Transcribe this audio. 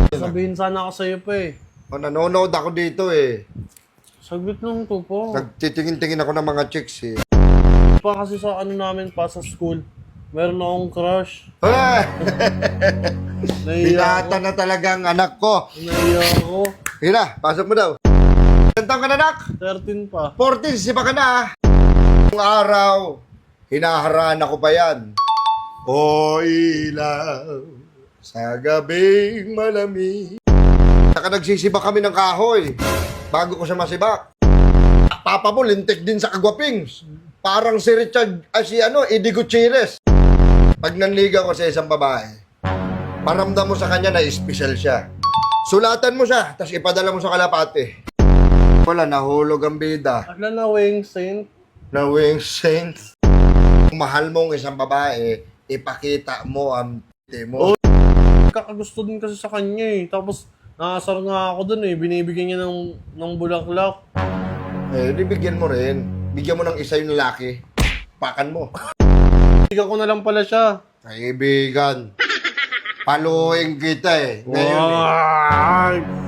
Sabihin sana ako sa'yo pa eh. Nanonood ako dito eh. Saglit lang to po. Nagtitingin-tingin ako ng mga chicks eh. Pa kasi sa ano namin pa sa school, meron akong crush. Ah! Naiya Binata na talagang anak ko. ako. Hina, pasok mo daw. Ilan taon ka na, anak? 13 pa. 14, sipa ka na ah. Yung araw, hinaharana ko pa yan. O ilaw, sa gabing malamig. Saka nagsisiba kami ng kahoy. Bago ko siya masibak. Papa mo, lintik din sa kagwapings. Parang si Richard, Eddie Gutierrez. Pag nanligaw ko sa isang babae, paramdam mo sa kanya na espesyal siya. Sulatan mo siya, tapos ipadala mo sa kalapate. Wala, nahulog ang bida. Akala na wing saint. Na wing saint. Kung mahal mo ang isang babae, ipakita mo ang t mo. Kakagusto din kasi sa kanya eh. Tapos nakasar nga ako dun eh. Binibigyan niya ng bulaklak. Eh, bigyan mo rin. Bigyan mo ng isa yung lalaki. Pakan mo. Bigyan ko na lang pala siya. Kaibigan. Paluin kita eh. Ngayon eh. Wow!